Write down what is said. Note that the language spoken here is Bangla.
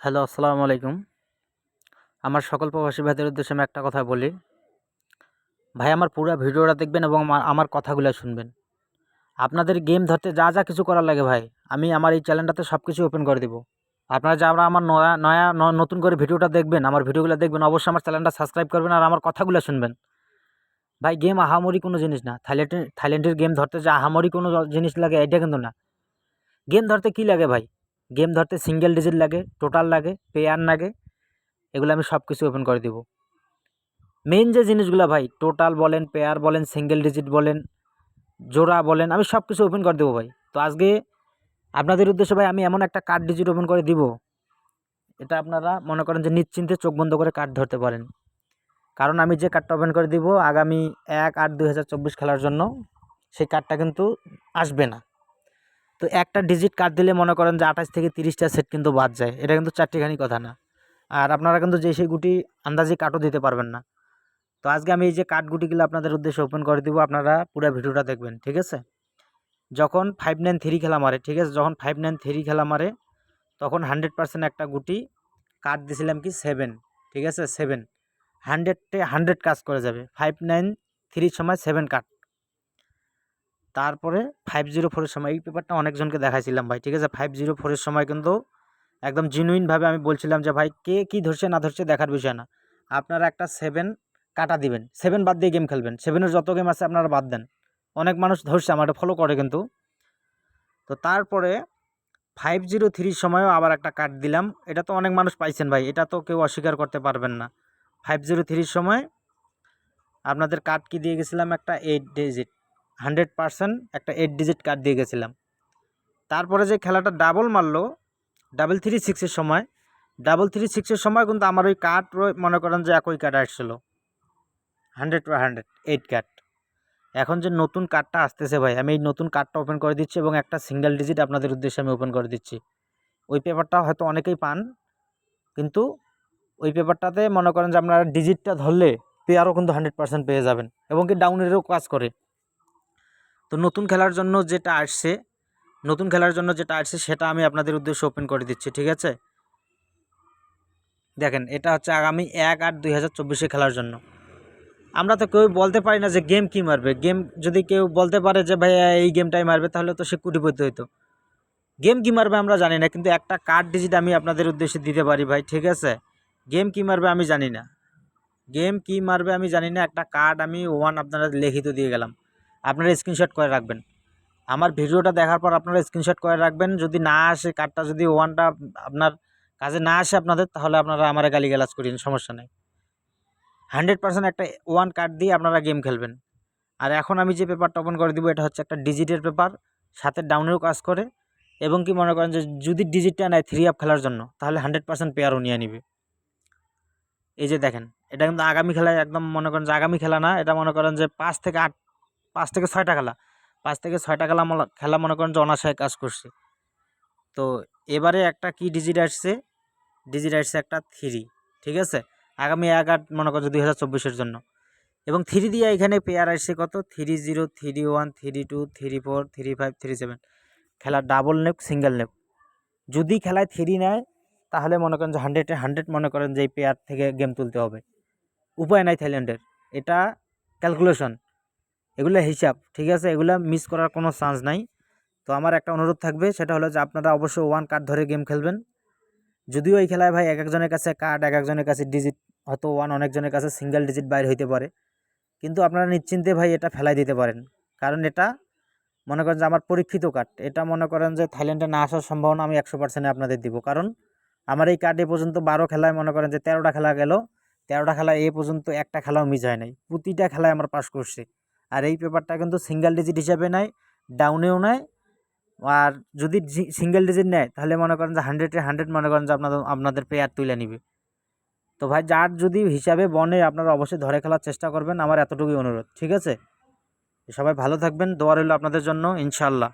হ্যালো, আসসালামু আলাইকুম। আমার সকল প্রবাসী ভাইদের উদ্দেশ্যে আমি একটা কথা বলি। ভাই আমার পুরা ভিডিওটা দেখবেন এবং আমার কথাগুলা শুনবেন। আপনাদের গেম ধরতে যা কিছু করার লাগে ভাই, আমি আমার এই চ্যানেলটাতে সবকিছু ওপেন করে দিব। আপনারা যারা আমার নতুন করে ভিডিওটা দেখবেন, আমার ভিডিওগুলো দেখবেন, অবশ্যই আমার চ্যানেলটা সাবস্ক্রাইব করবেন আর আমার কথাগুলা শুনবেন। ভাই গেম আহামরি কোনো জিনিস না। থাইল্যান্ডের গেম ধরতে যে আহামরি কোনো জিনিস লাগে এটা কিন্তু না। গেম ধরতে কি লাগে ভাই? গেম ধরতে সিঙ্গেল ডিজিট লাগে, টোটাল লাগে, পেয়ার লাগে। এগুলো আমি সবকিছু ওপেন করে দিব। মেইন যে জিনিসগুলা ভাই, টোটাল বলেন, পেয়ার বলেন, সিঙ্গেল ডিজিট বলেন, জোড়া বলেন, আমি সব কিছু ওপেন করে দেবো ভাই। তো আজকে আপনাদের উদ্দেশ্যে ভাই আমি এমন একটা কার্ড ডিজিট ওপেন করে দিব, এটা আপনারা মনে করেন যে নিশ্চিন্তে চোখ বন্ধ করে কার্ড ধরতে পারেন। কারণ আমি যে কার্ডটা ওপেন করে দিব আগামী 1/8/2024 খেলার জন্য, সেই কার্ডটা কিন্তু আসবে না। তো একটা ডিজিট কার্ড দিলে মনে করেন যে 28 থেকে 30টা সেট কিন্তু বাদ যায়। এটা কিন্তু চারটিখানি কথা না। আর আপনারা কিন্তু যে সেই গুটি আন্দাজে কার্ডও দিতে পারবেন না। তো আজকে আমি এই যে কার্ডগুটিগুলো আপনাদের উদ্দেশ্যে ওপেন করে দিব, আপনারা পুরো ভিডিওটা দেখবেন, ঠিক আছে? যখন 593 খেলা মারে, ঠিক আছে? যখন 593 খেলা মারে তখন 100% একটা গুটি কার্ড দিছিলাম কি 7, ঠিক আছে? 7 100-এ 100 কাজ করে যাবে। 593 সময় 7 কার্ড। তারপরে 504 এর সময় এই পেপারটা অনেকজনকে দেখাইছিলাম ভাই, ঠিক আছে? 504 এর সময় কিন্তু একদম জেনুইনভাবে আমি বলছিলাম যে ভাই কে কী ধরছে না ধরছে দেখার বিষয় না। আপনারা একটা 7 কাটা দিবেন, 7 বাদ দিয়ে গেম খেলবেন। 7 এর যত গেম আছে আপনারা বাদ দেন। অনেক মানুষ ধরছে, আমার ফলো করে কিন্তু। তো তারপরে 503 সময়ও আবার একটা কার্ড দিলাম। এটা তো অনেক মানুষ পাইছেন ভাই, এটা তো কেউ অস্বীকার করতে পারবেন না। 503 সময় আপনাদের কার্ড কি দিয়ে গেছিলাম? একটা 8 ডিজিট, 100% একটা 8 ডিজিট কার্ড দিয়ে গেছিলাম। তারপরে যে খেলাটা ডাবল মারলো, 336 এর সময়, 336 এর সময় কিন্তু আমার ওই কার্ড মনে করেন যে একই কার্ড আসছিল, 100/100 8 কার্ড। এখন যে নতুন কার্ডটা আসতেছে ভাই, আমি এই নতুন কার্ডটা ওপেন করে দিচ্ছি এবং একটা সিঙ্গেল ডিজিট আপনাদের উদ্দেশ্যে আমি ওপেন করে দিচ্ছি। ওই পেপারটা হয়তো অনেকেই পান, কিন্তু ওই পেপারটাতে মনে করেন যে আপনারা ডিজিটটা ধরলে পেয়ারও কিন্তু 100% পেয়ে যাবেন এবং কি ডাউনেরও কাজ করে। তো নতুন খেলার জন্য যেটা আসছে সেটা আমি আপনাদের উদ্দেশ্যে ওপেন করে দিচ্ছি, ঠিক আছে? দেখেন, এটা হচ্ছে আগামী 1/8/2024 খেলার জন্য। আমরা তো কেউ বলতে পারি না যে গেম কী মারবে। গেম যদি কেউ বলতে পারে যে ভাইয়া এই গেমটাই মারবে, তাহলে তো সে কোটিপতি হইতো। গেম কী মারবে আমরা জানি না, কিন্তু একটা কার্ড ডিজিট আমি আপনাদের উদ্দেশ্যে দিতে পারি ভাই, ঠিক আছে? গেম কী মারবে আমি জানি না, একটা কার্ড আমি আপনারা লিখিত দিয়ে গেলাম। আপনারা স্ক্রিনশট করে রাখবেন। আমার ভিডিওটা দেখার পর আপনারা স্ক্রিনশট করে রাখবেন। যদি না আসে কার্ডটা, যদি ওয়ানটা আপনার কাজে না আসে আপনাদের, তাহলে আপনারা আমারে গালিগালাজ করিন, সমস্যা নেই। 100% একটা ওয়ান কার্ড দিয়ে আপনারা গেম খেলবেন। আর এখন আমি যে পেপারটা ওপেন করে দিব, এটা হচ্ছে একটা ডিজিটের পেপার, সাথে ডাউনেরও কাজ করে এবং কি মনে করেন যে যদি ডিজিটটা নেয় 3 আপ খেলার জন্য, তাহলে 100% পেয়ারও নিয়ে নিবে। এই যে দেখেন, এটা কিন্তু আগামী খেলায় একদম মনে করেন যে আগামী খেলা না, এটা মনে করেন যে 5 থেকে 6টা খেলা, 5 থেকে 6টা খেলা মনে করেন যে অনায়াসে কাজ করছে। তো এবারে একটা কি ডিজিট আসছে? একটা 3, ঠিক আছে? আগামী 1/8 মনে করেন যে 2024-এর জন্য। এবং 3 দিয়ে এখানে পেয়ার আসছে কত? 30, 31, 32, 34, 35, 37। খেলার ডাবল নেক, সিঙ্গেল নেক। যদি খেলায় 3 নেয়, তাহলে মনে করেন যে 100-এ 100 মনে করেন যে এই পেয়ার থেকে গেম তুলতে হবে। উপায় নাই থাইল্যান্ডের। এটা ক্যালকুলেশন, এগুলো হিসাব, ঠিক আছে? এগুলা মিস করার কোনো চান্স নাই। তো আমার একটা অনুরোধ থাকবে, সেটা হলো যে আপনারা অবশ্যই ওয়ান কার্ড ধরে গেম খেলবেন। যদিও এই খেলায় ভাই একজনের কাছে কার্ড, একজনের কাছে ডিজিট, হয়তো ওয়ান অনেকজনের কাছে সিঙ্গেল ডিজিট বাইর হইতে পারে, কিন্তু আপনারা নিশ্চিন্তে ভাই এটা ফেলাই দিতে পারেন। কারণ এটা মনে করেন যে আমার পরীক্ষিত কার্ড। এটা মনে করেন যে থাইল্যান্ডে না আসার সম্ভাবনা আমি 100% আপনাদের দিব। কারণ আমার এই কার্ড এ পর্যন্ত 12 খেলায় মনে করেন যে 13টা খেলা গেল, 13টা খেলায় এ পর্যন্ত একটা খেলাও মিস হয় নাই। প্রতিটা খেলায় আমরা পাস করছি। আর এই পেপারটা কিন্তু সিঙ্গেল ডিজিট হিসাবে নেয়, ডাউনেও নেয়। আর যদি সিঙ্গেল ডিজিট নেয়, তাহলে মনে করেন যে 100-এ 100 মনে করেন যে আপনাদের পেয়ার তুলে নিবে। তো ভাই যার যদি হিসাবে বনে, আপনারা অবশ্যই ধরে খেলার চেষ্টা করবেন, আমার এতটুকুই অনুরোধ, ঠিক আছে? সবাই ভালো থাকবেন, দোয়া রইল আপনাদের জন্য, ইনশাআল্লাহ।